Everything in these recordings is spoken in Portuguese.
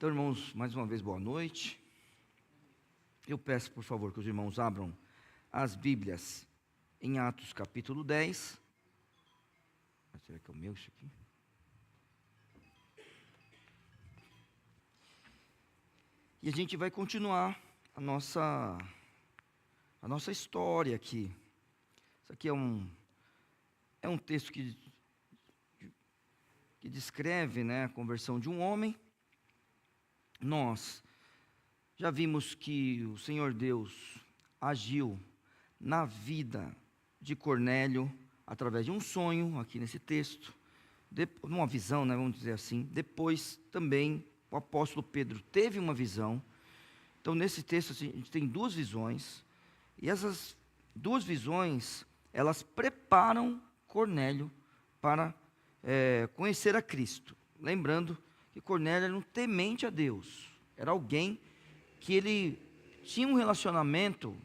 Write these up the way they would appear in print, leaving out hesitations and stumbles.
Então, irmãos, mais uma vez, boa noite. Eu peço, por favor, que os irmãos abram as Bíblias em Atos capítulo 10. Será que é o meu isso aqui? E a gente vai continuar a nossa história aqui. Isso aqui é um texto que descreve, né, a conversão de um homem. Nós já vimos que o Senhor Deus agiu na vida de Cornélio através de um sonho, aqui nesse texto, uma visão, né, vamos dizer assim. Depois também o apóstolo Pedro teve uma visão. Então nesse texto assim, a gente tem duas visões, e essas duas visões, elas preparam Cornélio para conhecer a Cristo. Lembrando que Cornélio era um temente a Deus, era alguém que ele tinha um relacionamento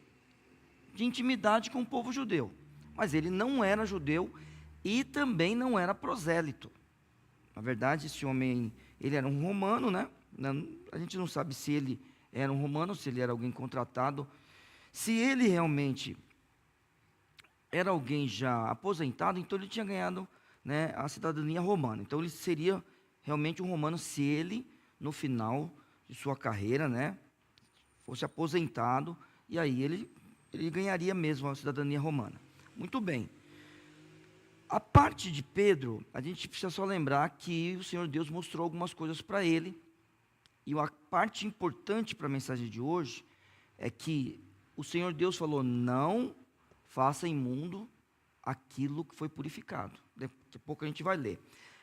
de intimidade com o povo judeu, mas ele não era judeu e também não era prosélito. Na verdade, esse homem, ele era um romano, né? A gente não sabe se ele era um romano, se ele era alguém contratado, se ele realmente era alguém já aposentado, então ele tinha ganhado, né, a cidadania romana. Então ele seria realmente um romano se ele, no final de sua carreira, né, fosse aposentado, e aí ele ganharia mesmo a cidadania romana. Muito bem. A parte de Pedro, a gente precisa só lembrar que o Senhor Deus mostrou algumas coisas para ele, e a parte importante para a mensagem de hoje é que o Senhor Deus falou: não faça imundo aquilo que foi purificado. Daqui a pouco a gente vai ler.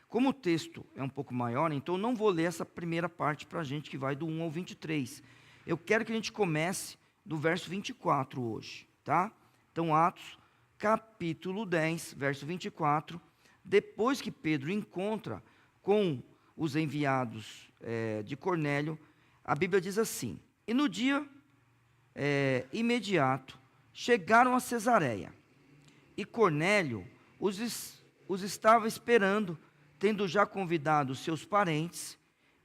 Como o texto é um pouco maior, então eu não vou ler essa primeira parte para a gente, que vai do 1 ao 23. Eu quero que a gente comece do verso 24 hoje, tá? Então, Atos, capítulo 10, verso 24. Depois que Pedro encontra com os enviados de Cornélio, a Bíblia diz assim: e no dia imediato, chegaram a Cesareia, e Cornélio os estava esperando, tendo já convidado seus parentes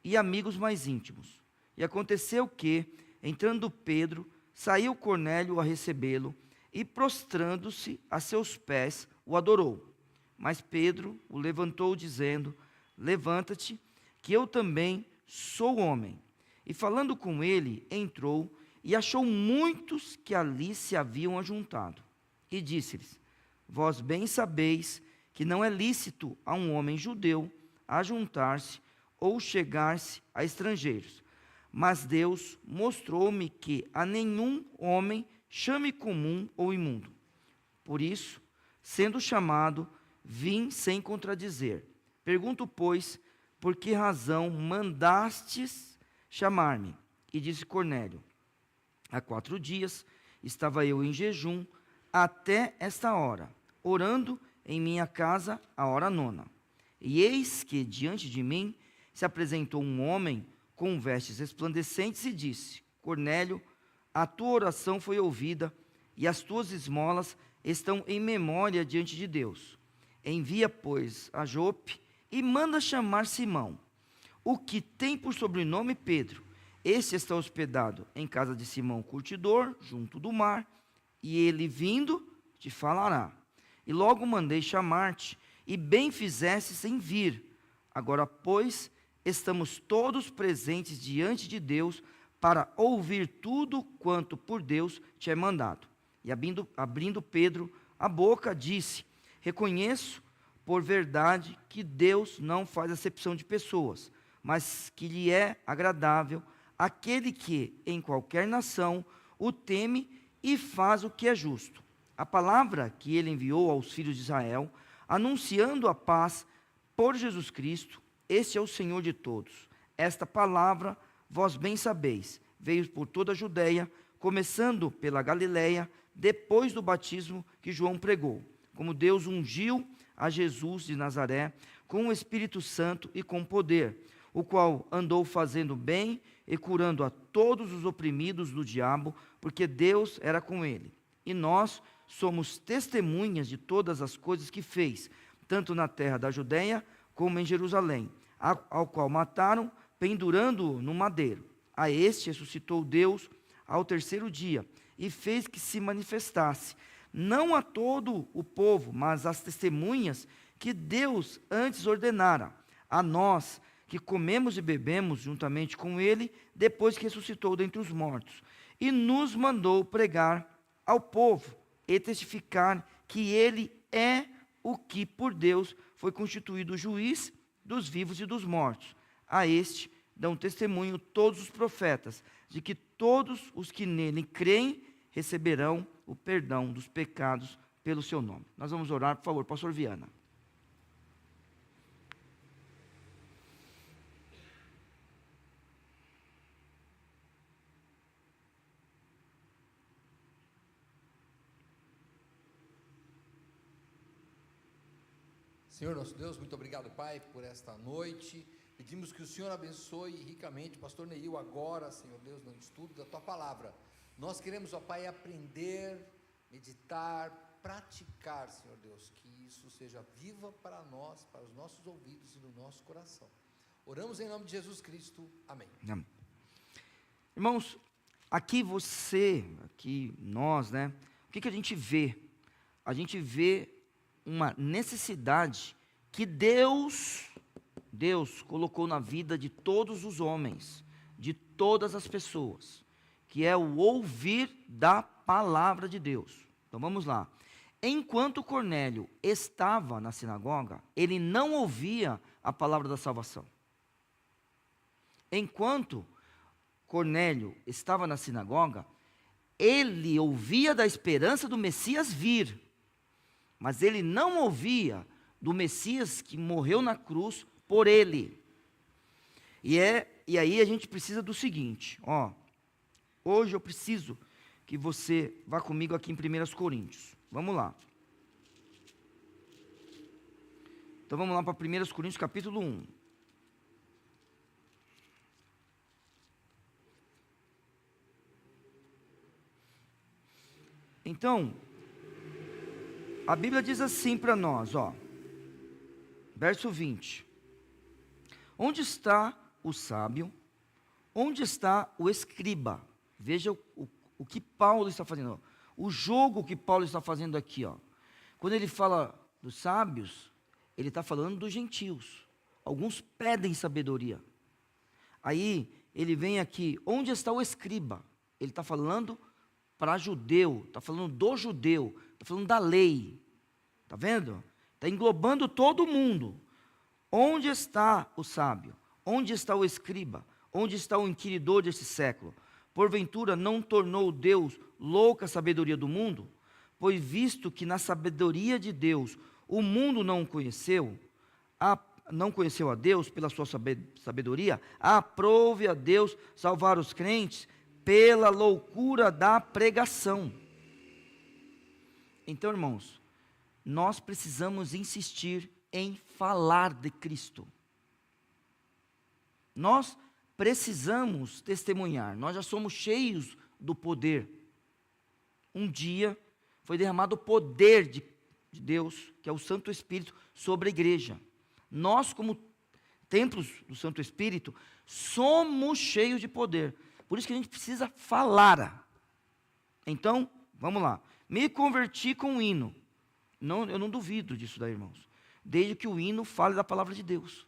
e amigos mais íntimos. E aconteceu que, entrando Pedro, saiu Cornélio a recebê-lo, e prostrando-se a seus pés, o adorou. Mas Pedro o levantou, dizendo: levanta-te, que eu também sou homem. E falando com ele, entrou, e achou muitos que ali se haviam ajuntado. E disse-lhes: vós bem sabeis que não é lícito a um homem judeu ajuntar-se ou chegar-se a estrangeiros. Mas Deus mostrou-me que a nenhum homem chame comum ou imundo. Por isso, sendo chamado, vim sem contradizer. Pergunto, pois, por que razão mandastes chamar-me? E disse Cornélio: há 4 dias estava eu em jejum até esta hora, orando em minha casa a hora 9. E eis que diante de mim se apresentou um homem com vestes resplandecentes e disse: Cornélio, a tua oração foi ouvida, e as tuas esmolas estão em memória diante de Deus. Envia, pois, a Jope e manda chamar Simão, o que tem por sobrenome Pedro. Este está hospedado em casa de Simão curtidor, junto do mar, e ele vindo te falará. E logo mandei chamar-te, e bem fizestes em vir. Agora, pois, estamos todos presentes diante de Deus para ouvir tudo quanto por Deus te é mandado. E abrindo Pedro a boca, disse: reconheço por verdade que Deus não faz acepção de pessoas, mas que lhe é agradável aquele que, em qualquer nação, o teme e faz o que é justo. A palavra que ele enviou aos filhos de Israel, anunciando a paz por Jesus Cristo, este é o Senhor de todos. Esta palavra, vós bem sabeis, veio por toda a Judeia, começando pela Galileia, depois do batismo que João pregou, como Deus ungiu a Jesus de Nazaré, com o Espírito Santo e com poder, o qual andou fazendo bem e curando a todos os oprimidos do diabo, porque Deus era com ele. E nós somos testemunhas de todas as coisas que fez, tanto na terra da Judeia como em Jerusalém, ao qual mataram, pendurando-o no madeiro. A este ressuscitou Deus ao terceiro dia, e fez que se manifestasse, não a todo o povo, mas às testemunhas que Deus antes ordenara, a nós que comemos e bebemos juntamente com ele, depois que ressuscitou dentre os mortos, e nos mandou pregar ao povo e testificar que ele é o que por Deus foi constituído juiz dos vivos e dos mortos. A este dão testemunho todos os profetas, de que todos os que nele creem receberão o perdão dos pecados pelo seu nome. Nós vamos orar, por favor, pastor Viana. Senhor nosso Deus, muito obrigado, Pai, por esta noite. Pedimos que o Senhor abençoe ricamente o pastor Neil agora, Senhor Deus, no estudo da Tua Palavra. Nós queremos, ó Pai, aprender, meditar, praticar, Senhor Deus, que isso seja viva para nós, para os nossos ouvidos e no nosso coração. Oramos em nome de Jesus Cristo. Amém. Amém. Irmãos, aqui nós, né? O que a gente vê? A gente vê uma necessidade que Deus colocou na vida de todos os homens, de todas as pessoas, que é o ouvir da palavra de Deus. Então vamos lá. Enquanto Cornélio estava na sinagoga, ele não ouvia a palavra da salvação. Enquanto Cornélio estava na sinagoga, ele ouvia da esperança do Messias vir, mas ele não ouvia do Messias que morreu na cruz por ele. E aí a gente precisa do seguinte, hoje eu preciso que você vá comigo aqui em 1 Coríntios. Vamos lá. Então vamos lá para 1 Coríntios capítulo 1. Então, a Bíblia diz assim para nós, verso 20. Onde está o sábio? Onde está o escriba? Veja o que Paulo está fazendo, o jogo que Paulo está fazendo aqui, Quando ele fala dos sábios, ele está falando dos gentios. Alguns pedem sabedoria. Aí, ele vem aqui, onde está o escriba? Ele está falando para judeu, está falando do judeu, está falando da lei. Está vendo? Está englobando todo mundo. Onde está o sábio? Onde está o escriba? Onde está o inquiridor desse século? Porventura não tornou Deus louca a sabedoria do mundo? Pois visto que na sabedoria de Deus o mundo não conheceu a Deus pela sua sabedoria, aprove a Deus salvar os crentes pela loucura da pregação. Então, irmãos, nós precisamos insistir em falar de Cristo. Nós precisamos testemunhar. Nós já somos cheios do poder. Um dia foi derramado o poder de Deus, que é o Santo Espírito, sobre a igreja. Nós, como templos do Santo Espírito, somos cheios de poder. Por isso que a gente precisa falar. Então, vamos lá. Me converti com o hino. Não, eu não duvido disso daí, irmãos. Desde que o hino fale da palavra de Deus.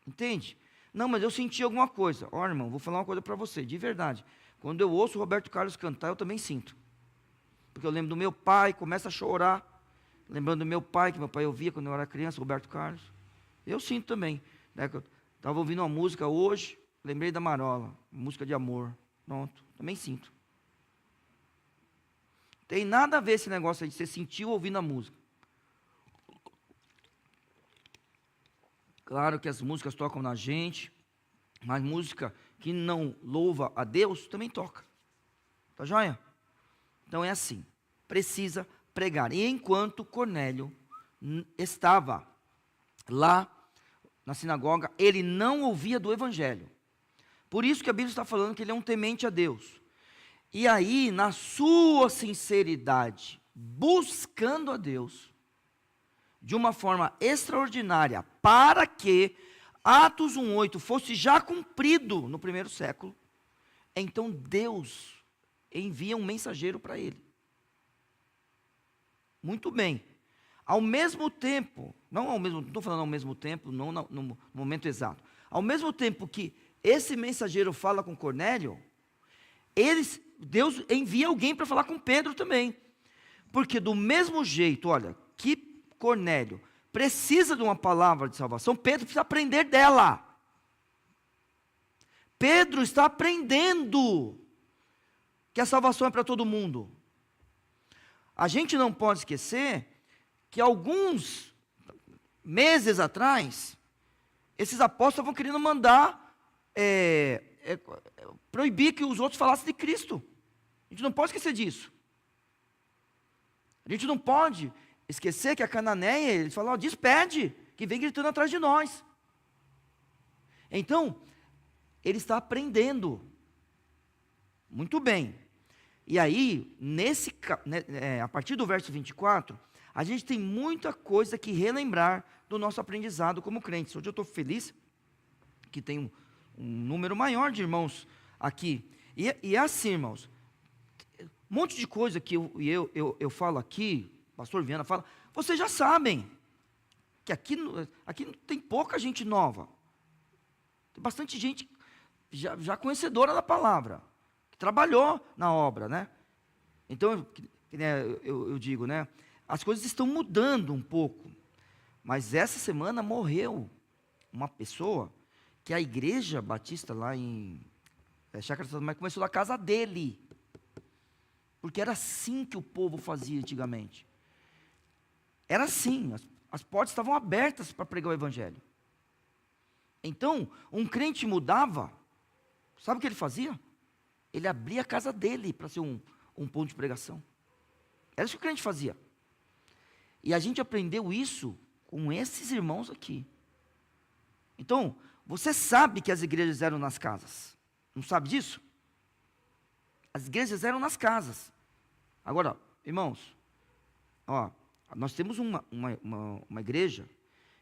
Entende? Não, mas eu senti alguma coisa. Irmão, vou falar uma coisa para você, de verdade. Quando eu ouço o Roberto Carlos cantar, eu também sinto. Porque eu lembro do meu pai, começa a chorar. Lembrando do meu pai, que meu pai ouvia quando eu era criança, Roberto Carlos. Eu sinto também. Né, que eu estava ouvindo uma música hoje, lembrei da Marola, música de amor. Pronto, também sinto. Tem nada a ver esse negócio aí de você sentir ouvindo a música. Claro que as músicas tocam na gente, mas música que não louva a Deus também toca. Tá joia? Então é assim, precisa pregar. E enquanto Cornélio estava lá na sinagoga, ele não ouvia do evangelho. Por isso que a Bíblia está falando que ele é um temente a Deus. E aí, na sua sinceridade, buscando a Deus, de uma forma extraordinária, para que Atos 1:8 fosse já cumprido no primeiro século, então Deus envia um mensageiro para ele. Muito bem. Ao mesmo tempo, não estou falando ao mesmo tempo, não no momento exato. Ao mesmo tempo que esse mensageiro fala com Cornélio, Deus envia alguém para falar com Pedro também. Porque do mesmo jeito, olha, que Cornélio precisa de uma palavra de salvação, Pedro precisa aprender dela. Pedro está aprendendo que a salvação é para todo mundo. A gente não pode esquecer que alguns meses atrás, esses apóstolos estavam querendo mandar proibir que os outros falassem de Cristo. A gente não pode esquecer disso. A gente não pode esquecer que a Cananeia, eles falaram, despede, que vem gritando atrás de nós. Então, ele está aprendendo. Muito bem. E aí, a partir do verso 24, a gente tem muita coisa que relembrar do nosso aprendizado como crentes. Hoje eu estou feliz que tem um número maior de irmãos aqui. E assim, irmãos, um monte de coisa que eu falo aqui, o pastor Viana fala, vocês já sabem que aqui tem pouca gente nova. Tem bastante gente já conhecedora da palavra, que trabalhou na obra, né? Então, eu digo, né? As coisas estão mudando um pouco. Mas essa semana morreu uma pessoa que a igreja batista lá em Chácara Santa Maria começou na casa dele. Porque era assim que o povo fazia antigamente. Era assim, as portas estavam abertas para pregar o evangelho. Então, um crente mudava, sabe o que ele fazia? Ele abria a casa dele para ser um ponto de pregação. Era isso que o crente fazia. E a gente aprendeu isso com esses irmãos aqui. Então, você sabe que as igrejas eram nas casas. Não sabe disso? As igrejas eram nas casas. Agora, irmãos, nós temos uma igreja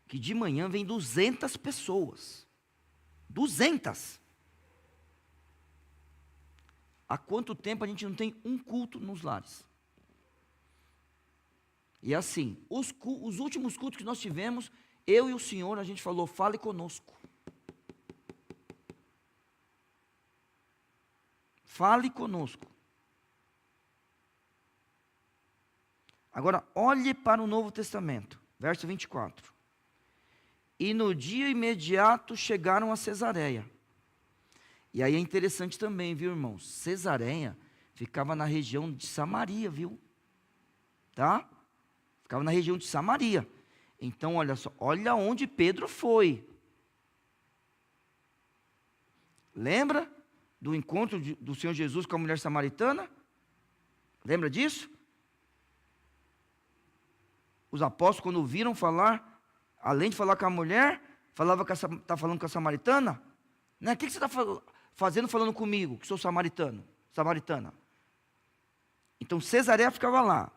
que de manhã vem 200 pessoas. 200. Há quanto tempo a gente não tem um culto nos lares? E assim, os últimos cultos que nós tivemos, eu e o Senhor, a gente falou, fale conosco. Fale conosco. Agora, olhe para o Novo Testamento, verso 24. E no dia imediato chegaram a Cesareia. E aí é interessante também, viu, irmãos? Cesareia ficava na região de Samaria, viu? Tá? Ficava na região de Samaria. Então, olha só, olha onde Pedro foi. Lembra do encontro do Senhor Jesus com a mulher samaritana? Lembra disso? Os apóstolos, quando viram falar, além de falar com a mulher, falava que está falando com a samaritana. Né? O que você está fazendo falando comigo, que sou samaritana? Então, Cesareia ficava lá.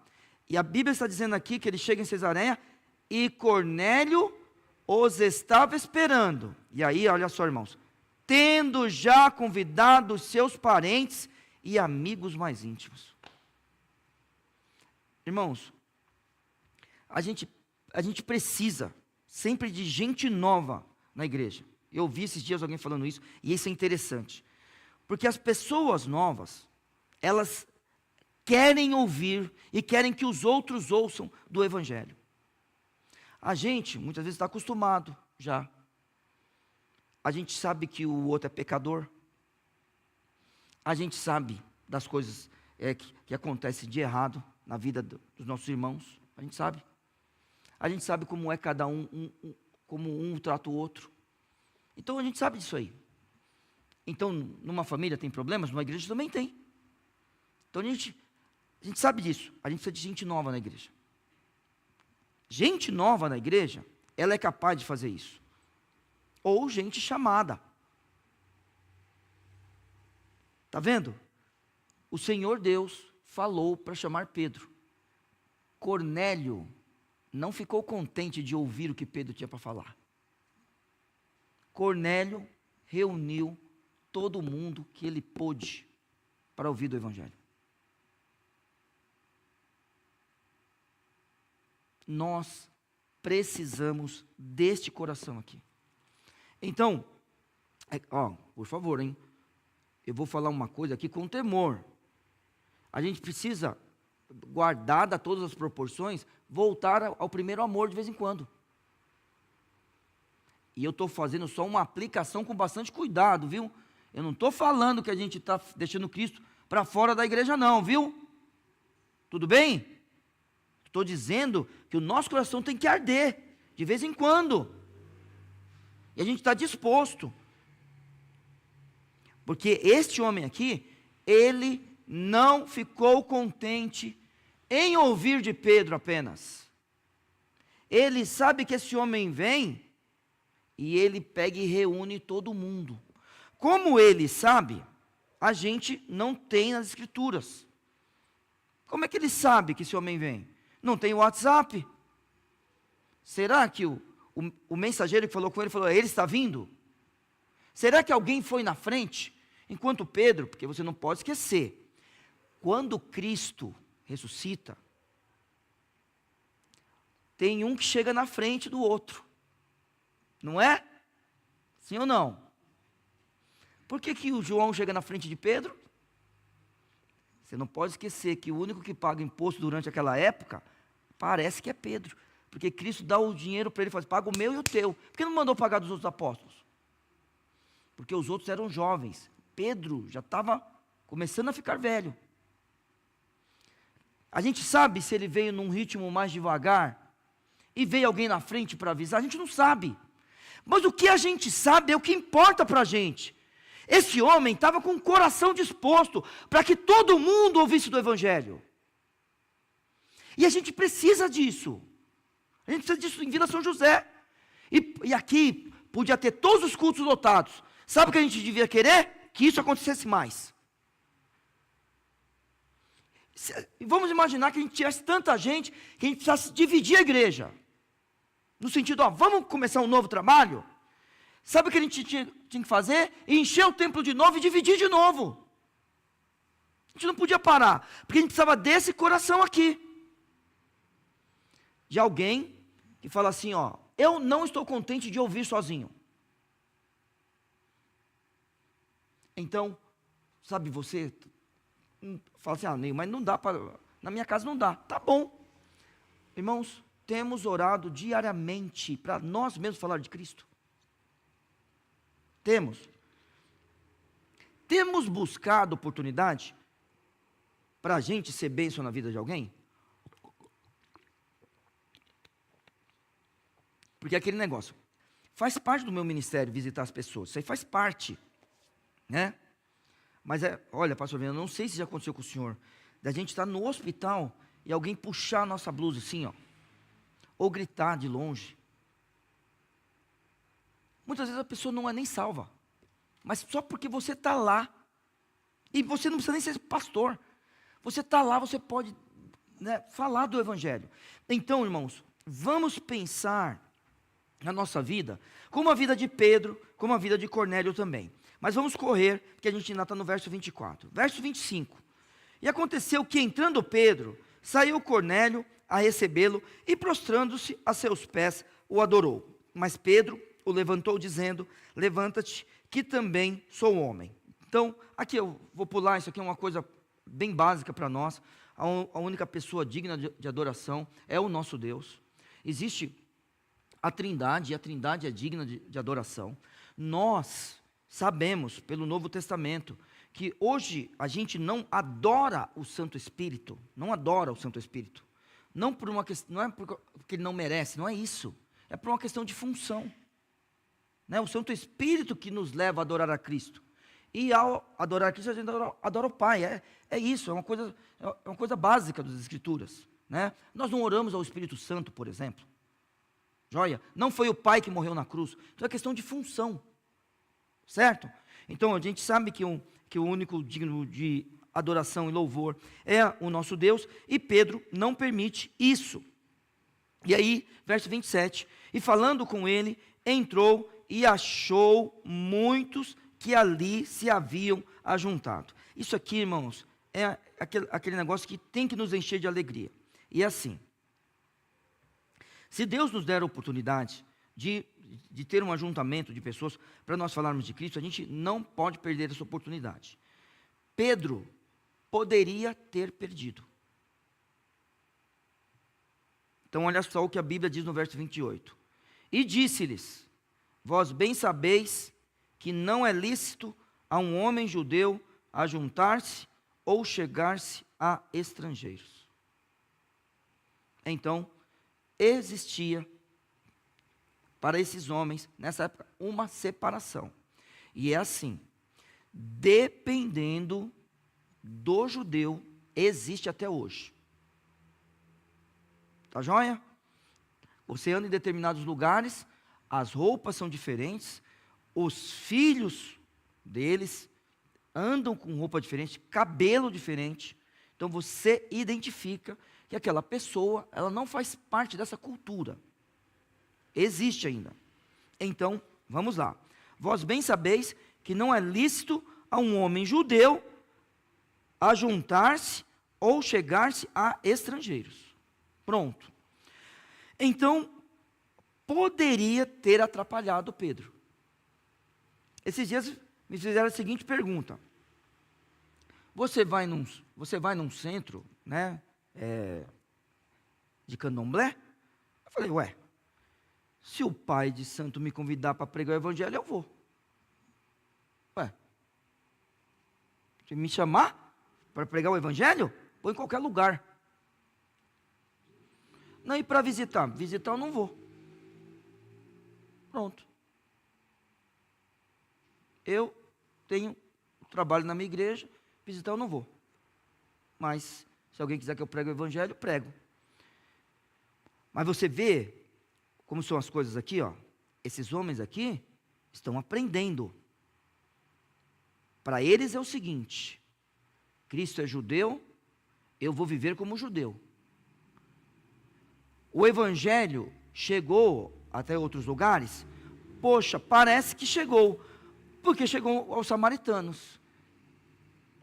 E a Bíblia está dizendo aqui que ele chega em Cesareia e Cornélio os estava esperando. E aí, olha só, irmãos, tendo já convidado os seus parentes e amigos mais íntimos. Irmãos, a gente precisa sempre de gente nova na igreja. Eu ouvi esses dias alguém falando isso, e isso é interessante. Porque as pessoas novas, elas querem ouvir e querem que os outros ouçam do evangelho. A gente, muitas vezes, está acostumado já. A gente sabe que o outro é pecador. A gente sabe das coisas que acontecem de errado na vida dos nossos irmãos. A gente sabe. A gente sabe como é cada como um trata o outro. Então a gente sabe disso aí. Então, numa família tem problemas, numa igreja também tem. Então a gente sabe disso. A gente precisa de gente nova na igreja. Gente nova na igreja, ela é capaz de fazer isso. Ou gente chamada. Está vendo? O Senhor Deus falou para chamar Pedro. Cornélio não ficou contente de ouvir o que Pedro tinha para falar. Cornélio reuniu todo mundo que ele pôde para ouvir do Evangelho. Nós precisamos deste coração aqui. Então, por favor, hein? Eu vou falar uma coisa aqui com temor. A gente precisa, guardada todas as proporções, voltar ao primeiro amor de vez em quando. E eu estou fazendo só uma aplicação com bastante cuidado, viu? Eu não estou falando que a gente está deixando Cristo para fora da igreja não, viu? Tudo bem? Estou dizendo que o nosso coração tem que arder, de vez em quando. E a gente está disposto. Porque este homem aqui, ele não ficou contente em ouvir de Pedro apenas. Ele sabe que esse homem vem, e ele pega e reúne todo mundo. Como ele sabe, a gente não tem nas escrituras. Como é que ele sabe que esse homem vem? Não tem WhatsApp? Será que o mensageiro que falou com ele falou, ele está vindo? Será que alguém foi na frente? Enquanto Pedro, porque você não pode esquecer, quando Cristo ressuscita, tem um que chega na frente do outro. Não é? Sim ou não? Por que o João chega na frente de Pedro? Você não pode esquecer que o único que paga imposto durante aquela época, parece que é Pedro. Porque Cristo dá o dinheiro para ele e fala, paga o meu e o teu. Por que não mandou pagar dos outros apóstolos? Porque os outros eram jovens. Pedro já estava começando a ficar velho. A gente sabe se ele veio num ritmo mais devagar e veio alguém na frente para avisar, a gente não sabe. Mas o que a gente sabe é o que importa para a gente. Esse homem estava com o coração disposto para que todo mundo ouvisse do Evangelho. E a gente precisa disso. A gente precisa disso em Vila São José. E aqui podia ter todos os cultos lotados. Sabe o que a gente devia querer? Que isso acontecesse mais. Vamos imaginar que a gente tivesse tanta gente que a gente precisasse dividir a igreja. No sentido, vamos começar um novo trabalho? Sabe o que a gente tinha que fazer? Encher o templo de novo e dividir de novo. A gente não podia parar, porque a gente precisava desse coração aqui. De alguém que fala assim, eu não estou contente de ouvir sozinho. Então, sabe, você fala assim, Ney, mas não dá para, na minha casa não dá. Tá bom. Irmãos, temos orado diariamente para nós mesmos falar de Cristo. Temos buscado oportunidade para a gente ser bênção na vida de alguém? Porque aquele negócio, faz parte do meu ministério visitar as pessoas, isso aí faz parte, né? Mas olha, pastor Viana, eu não sei se já aconteceu com o senhor, da gente estar no hospital e alguém puxar a nossa blusa assim, ou gritar de longe. Muitas vezes a pessoa não é nem salva, mas só porque você está lá, e você não precisa nem ser pastor, você está lá, você pode falar do Evangelho. Então, irmãos, vamos pensar na nossa vida, como a vida de Pedro, como a vida de Cornélio também. Mas vamos correr, porque a gente ainda está no verso 24. Verso 25. E aconteceu que, entrando Pedro, saiu Cornélio a recebê-lo, e prostrando-se a seus pés, o adorou. Mas Pedro o levantou, dizendo, levanta-te, que também sou homem. Então, aqui eu vou pular, isso aqui é uma coisa bem básica para nós. A única pessoa digna de adoração é o nosso Deus. Existe a Trindade, e a Trindade é digna de adoração. Nós sabemos, pelo Novo Testamento, que hoje a gente não adora o Santo Espírito, não adora o Santo Espírito. Não por uma questão, não é porque ele não merece, não é isso. É por uma questão de função. O Santo Espírito que nos leva a adorar a Cristo. E ao adorar a Cristo, a gente adora o Pai. É isso, é uma coisa básica das Escrituras. Nós não oramos ao Espírito Santo, por exemplo. Joia? Não foi o Pai que morreu na cruz. Então é questão de função. Certo? Então a gente sabe que o único digno de adoração e louvor é o nosso Deus, e Pedro não permite isso. E aí, verso 27, e falando com ele, entrou e achou muitos que ali se haviam ajuntado. Isso aqui, irmãos, é aquele negócio que tem que nos encher de alegria. E é assim, se Deus nos der a oportunidade de ter um ajuntamento de pessoas para nós falarmos de Cristo, a gente não pode perder essa oportunidade. Pedro poderia ter perdido. Então olha só o que a Bíblia diz no verso 28. E disse-lhes, vós bem sabeis que não é lícito a um homem judeu ajuntar-se ou chegar-se a estrangeiros. Então, existia para esses homens, nessa época, uma separação. E é assim, dependendo do judeu, existe até hoje. Tá joia? Você anda em determinados lugares, as roupas são diferentes, os filhos deles andam com roupa diferente, cabelo diferente. Então você identifica que aquela pessoa, ela não faz parte dessa cultura. Existe ainda. Então, vamos lá. Vós bem sabeis que não é lícito a um homem judeu ajuntar-se ou chegar-se a estrangeiros. Pronto. Então, poderia ter atrapalhado Pedro. Esses dias me fizeram a seguinte pergunta. Você vai num centro, né, de candomblé? Eu falei, ué, se o pai de santo me convidar para pregar o evangelho, eu vou. Ué, se me chamar para pregar o evangelho, vou em qualquer lugar. Não, e para visitar? Visitar eu não vou. Pronto. Eu tenho trabalho na minha igreja, visitar eu não vou. Mas, se alguém quiser que eu pregue o evangelho, eu prego. Mas você vê como são as coisas aqui, ó. Esses homens aqui estão aprendendo. Para eles é o seguinte: Cristo é judeu, eu vou viver como judeu. O evangelho chegou até outros lugares? Poxa, parece que chegou, porque chegou aos samaritanos.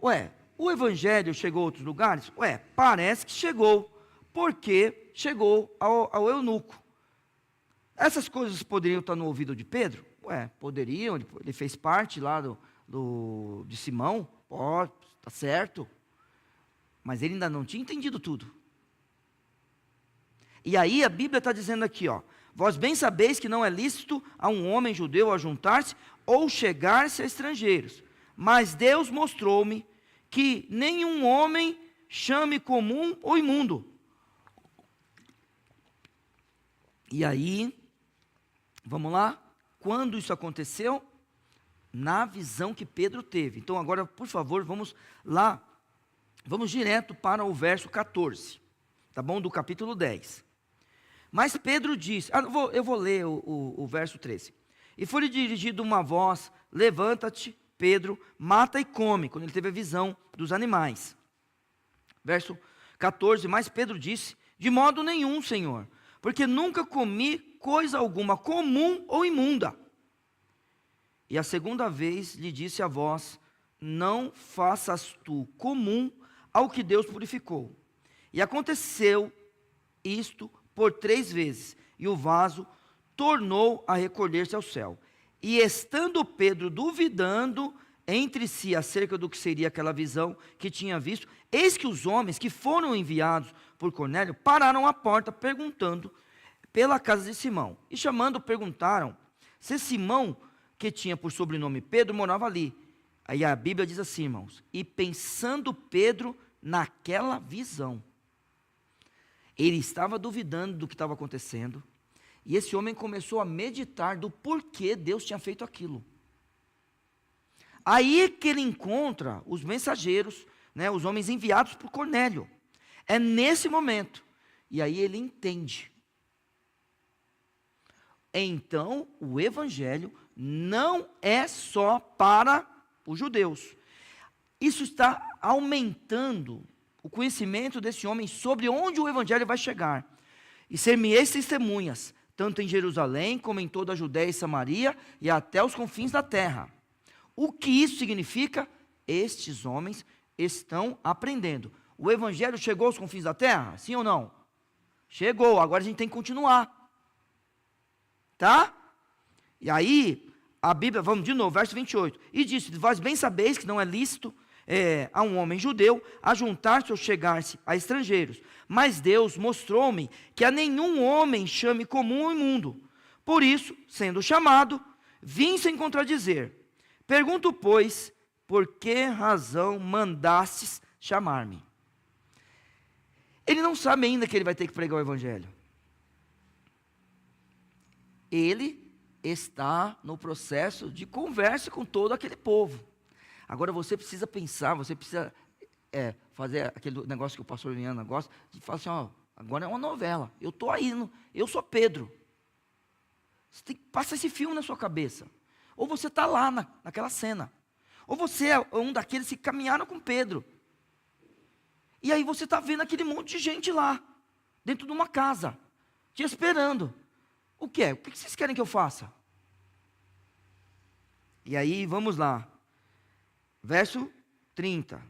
Ué, o evangelho chegou a outros lugares? Ué, parece que chegou, porque chegou ao eunuco. Essas coisas poderiam estar no ouvido de Pedro? Ué, poderiam, ele fez parte lá de Simão, pode, está certo. Mas ele ainda não tinha entendido tudo. E aí a Bíblia está dizendo aqui, ó, vós bem sabeis que não é lícito a um homem judeu ajuntar-se ou chegar-se a estrangeiros. Mas Deus mostrou-me que nenhum homem chame comum ou imundo. E aí, vamos lá, quando isso aconteceu? Na visão que Pedro teve. Então agora, por favor, vamos lá, vamos direto para o verso 14, tá bom? Do capítulo 10. Mas Pedro disse, eu vou ler o verso 13. E foi-lhe dirigida uma voz, levanta-te, Pedro, mata e come, quando ele teve a visão dos animais. Verso 14, mas Pedro disse, de modo nenhum, Senhor, porque nunca comi coisa alguma comum ou imunda. E a segunda vez lhe disse a voz, não faças tu comum ao que Deus purificou. E aconteceu isto por 3 vezes, e o vaso tornou a recolher-se ao céu. E estando Pedro duvidando entre si acerca do que seria aquela visão que tinha visto, eis que os homens que foram enviados por Cornélio pararam à porta perguntando pela casa de Simão. E chamando, perguntaram se Simão, que tinha por sobrenome Pedro, morava ali. Aí a Bíblia diz assim, irmãos, e pensando Pedro naquela visão, ele estava duvidando do que estava acontecendo, e esse homem começou a meditar do porquê Deus tinha feito aquilo. Aí que ele encontra os mensageiros, né, os homens enviados por Cornélio. É nesse momento. E aí ele entende. Então, o evangelho não é só para os judeus. Isso está aumentando o conhecimento desse homem sobre onde o evangelho vai chegar. e ser-me-eis testemunhas, tanto em Jerusalém, como em toda a Judéia e Samaria, e até os confins da terra. O que isso significa? Estes homens estão aprendendo. O evangelho chegou aos confins da terra? Sim ou não? Chegou, agora a gente tem que continuar. Tá? E aí, a Bíblia, vamos de novo, verso 28. E disse: vós bem sabeis que não é lícito a um homem judeu ajuntar-se ou chegar-se a estrangeiros. Mas Deus mostrou-me que a nenhum homem chame comum ou imundo. Por isso, sendo chamado, vim sem contradizer. Pergunto, pois, por que razão mandastes chamar-me? Ele não sabe ainda que ele vai ter que pregar o evangelho. Ele está no processo de conversa com todo aquele povo. Agora você precisa pensar, você precisa fazer aquele negócio que o pastor Viana gosta, de falar assim, ó, agora é uma novela, eu estou aí, eu sou Pedro. Você tem que passar esse filme na sua cabeça. Ou você está lá naquela cena. Ou você é um daqueles que caminharam com Pedro. E aí você está vendo aquele monte de gente lá, dentro de uma casa, te esperando. O que é? O que vocês querem que eu faça? E aí, vamos lá. Verso 30.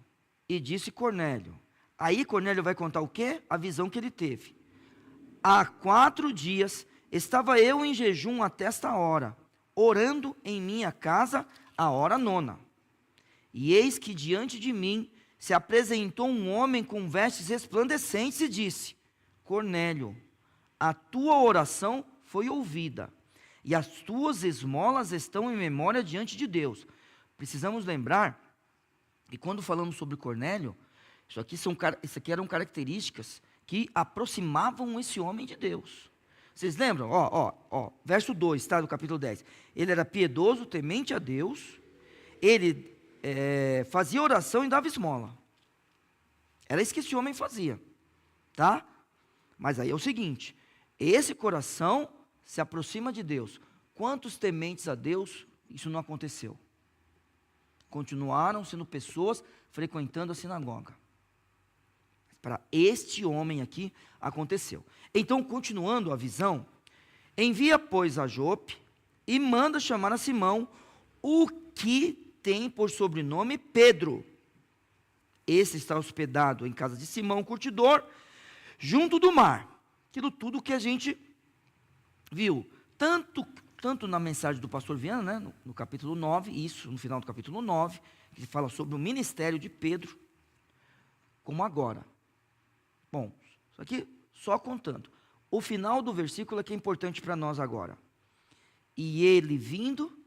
E disse Cornélio. Aí Cornélio vai contar o quê? A visão que ele teve. Há 4 dias estava eu em jejum até esta hora, orando em minha casa a hora 9. E eis que diante de mim se apresentou um homem com vestes resplandecentes e disse: Cornélio, a tua oração foi ouvida, e as tuas esmolas estão em memória diante de Deus. Precisamos lembrar que quando falamos sobre Cornélio, isso aqui eram características que aproximavam esse homem de Deus. Vocês lembram? Verso 2, tá, do capítulo 10. Ele era piedoso, temente a Deus, ele fazia oração e dava esmola. Era isso que esse homem fazia, tá? Mas aí é o seguinte, esse coração se aproxima de Deus. Quantos tementes a Deus, isso não aconteceu? Continuaram sendo pessoas frequentando a sinagoga. Para este homem aqui, aconteceu. Então, continuando a visão, envia, pois, a Jope, e manda chamar a Simão, o que tem por sobrenome Pedro. Esse está hospedado em casa de Simão, curtidor, junto do mar. Aquilo tudo que a gente viu, tanto na mensagem do pastor Viana, né, no capítulo 9, isso, no final do capítulo 9, que fala sobre o ministério de Pedro, como agora. Bom, isso aqui só contando. O final do versículo é que é importante para nós agora. E ele vindo,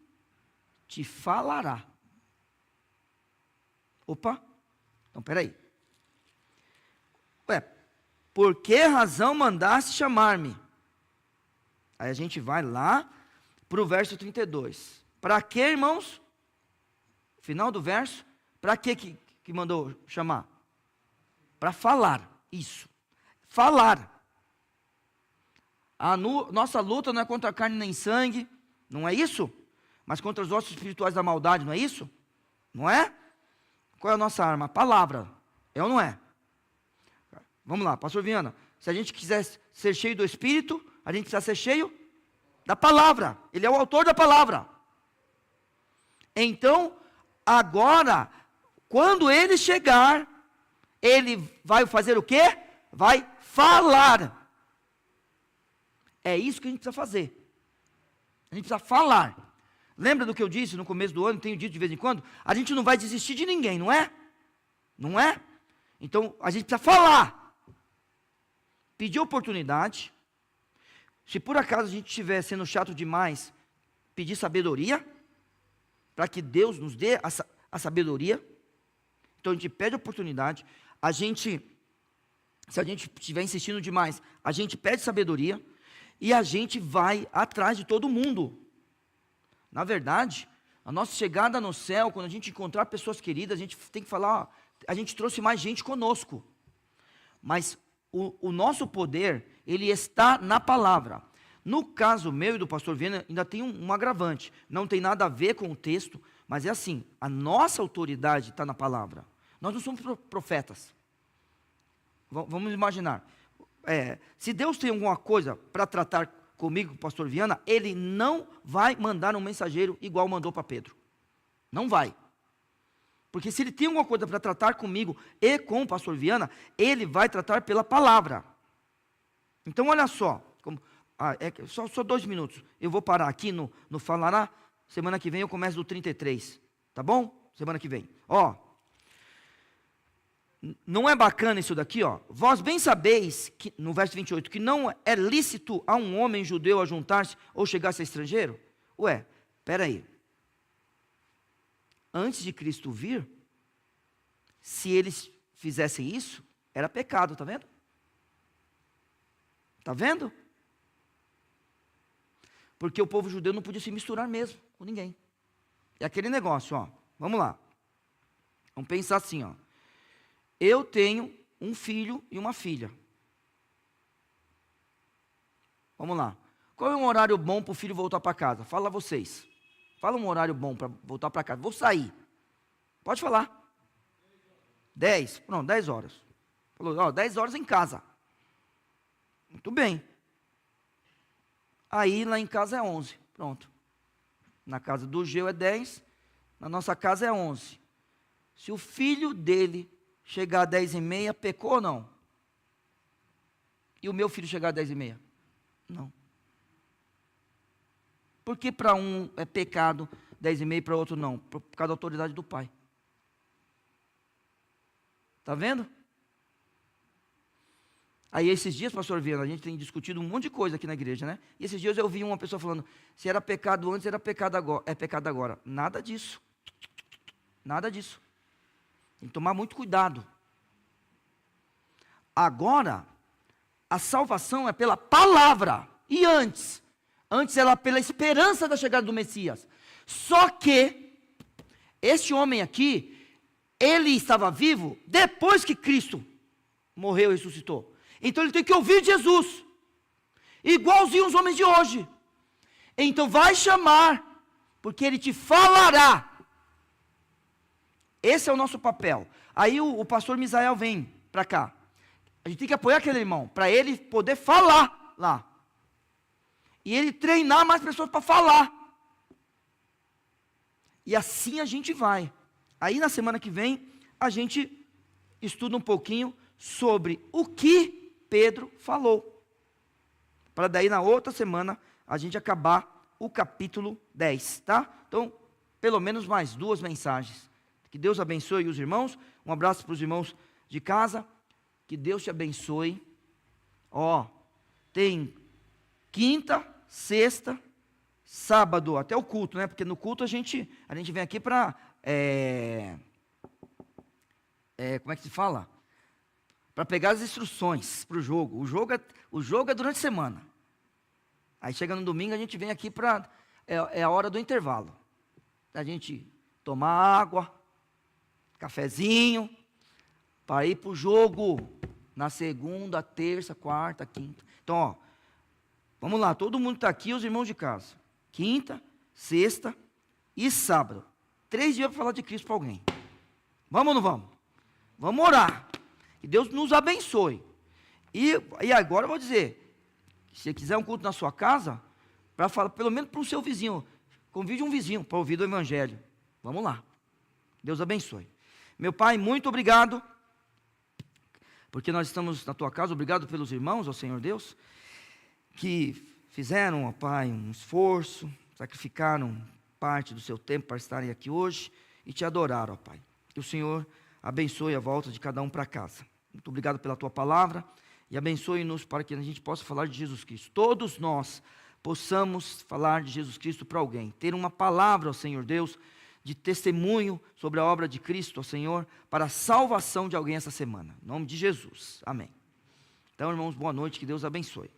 te falará. Opa, então peraí. Por que razão mandaste chamar-me? Aí a gente vai lá para o verso 32. Para que, irmãos? Final do verso. Para que mandou chamar? Para falar. Isso. Falar. Nossa luta não é contra a carne nem sangue. Não é isso? Mas contra os ossos espirituais da maldade, não é isso? Não é? Qual é a nossa arma? A palavra. É ou não é? Vamos lá, pastor Viana. Se a gente quiser ser cheio do Espírito, a gente precisa ser cheio da palavra. Ele é o autor da palavra. Então, agora, quando ele chegar, ele vai fazer o quê? Vai falar. É isso que a gente precisa fazer. A gente precisa falar. Lembra do que eu disse no começo do ano, tenho dito de vez em quando? A gente não vai desistir de ninguém, não é? Não é? Então, a gente precisa falar. Pedir oportunidade. Se por acaso a gente estiver sendo chato demais, pedir sabedoria, para que Deus nos dê a sabedoria. Então a gente pede oportunidade, se a gente estiver insistindo demais, a gente pede sabedoria, e a gente vai atrás de todo mundo. Na verdade, a nossa chegada no céu, quando a gente encontrar pessoas queridas, a gente tem que falar, a gente trouxe mais gente conosco. Mas o nosso poder, ele está na palavra. No caso meu e do pastor Viana, ainda tem um agravante. Não tem nada a ver com o texto, mas é assim, a nossa autoridade está na palavra. Nós não somos profetas. Vamos imaginar. Se Deus tem alguma coisa para tratar comigo, pastor Viana, Ele não vai mandar um mensageiro igual mandou para Pedro. Não vai. Porque se Ele tem alguma coisa para tratar comigo e com o pastor Viana, Ele vai tratar pela palavra. Então olha só, só 2 minutos. Eu vou parar aqui no Falará. Semana que vem eu começo do 33. Tá bom? Semana que vem. Não é bacana isso daqui, Vós bem sabeis, que, no verso 28, que não é lícito a um homem judeu ajuntar-se ou chegar-se a estrangeiro? Espera aí. Antes de Cristo vir, se eles fizessem isso, era pecado, tá vendo? Tá vendo? Porque o povo judeu não podia se misturar mesmo com ninguém. É aquele negócio, vamos lá. Vamos pensar assim, Eu tenho um filho e uma filha. Vamos lá. Qual é um horário bom para o filho voltar para casa? Fala vocês. Fala um horário bom para voltar para casa. Vou sair. Pode falar. 10. Pronto, 10 horas. Falou, 10 horas em casa. Muito bem. Aí lá em casa é 11. Pronto. Na casa do Geu é 10. Na nossa casa é 11. Se o filho dele chegar a 10h30, pecou ou não? E o meu filho chegar a 10h30? Não. Por que para um é pecado 10h30 e para outro não? Por causa da autoridade do pai. Está vendo? Aí esses dias, pastor Viana, a gente tem discutido um monte de coisa aqui na igreja, né? E esses dias eu vi uma pessoa falando, se era pecado antes, era pecado agora. É pecado agora. Nada disso. Nada disso. Tem que tomar muito cuidado. Agora, a salvação é pela palavra. E antes? Antes era pela esperança da chegada do Messias. Só que, este homem aqui, ele estava vivo depois que Cristo morreu e ressuscitou. Então ele tem que ouvir Jesus. Igualzinho os homens de hoje. Então vai chamar, porque ele te falará. Esse é o nosso papel. Aí o pastor Misael vem para cá. A gente tem que apoiar aquele irmão, para ele poder falar lá. E ele treinar mais pessoas para falar. E assim a gente vai. Aí na semana que vem, a gente estuda um pouquinho sobre o que Pedro falou. Para daí na outra semana, a gente acabar o capítulo 10, tá? Então, pelo menos mais 2 mensagens. Que Deus abençoe os irmãos. Um abraço para os irmãos de casa. Que Deus te abençoe. Tem quinta, sexta, sábado, até o culto, né? Porque no culto a gente vem aqui para... como é que se fala? Para pegar as instruções para o jogo. O jogo é durante a semana. Aí chega no domingo, a gente vem aqui para... É a hora do intervalo. A gente tomar água, cafezinho, para ir para o jogo na segunda, terça, quarta, quinta. Então, vamos lá, todo mundo está aqui, os irmãos de casa. Quinta, sexta e sábado. 3 dias para falar de Cristo para alguém. Vamos ou não vamos? Vamos orar. Que Deus nos abençoe. E agora eu vou dizer, se você quiser um culto na sua casa, para falar, pelo menos para o seu vizinho, convide um vizinho para ouvir do Evangelho. Vamos lá. Deus abençoe. Meu Pai, muito obrigado, porque nós estamos na tua casa. Obrigado pelos irmãos, ó Senhor Deus, que fizeram, ó Pai, um esforço, sacrificaram parte do seu tempo para estarem aqui hoje e te adorar, ó Pai. Que o Senhor abençoe a volta de cada um para casa. Muito obrigado pela tua palavra e abençoe-nos para que a gente possa falar de Jesus Cristo. Todos nós possamos falar de Jesus Cristo para alguém, ter uma palavra, ó Senhor Deus, de testemunho sobre a obra de Cristo, ó Senhor, para a salvação de alguém essa semana. Em nome de Jesus. Amém. Então, irmãos, boa noite, que Deus abençoe.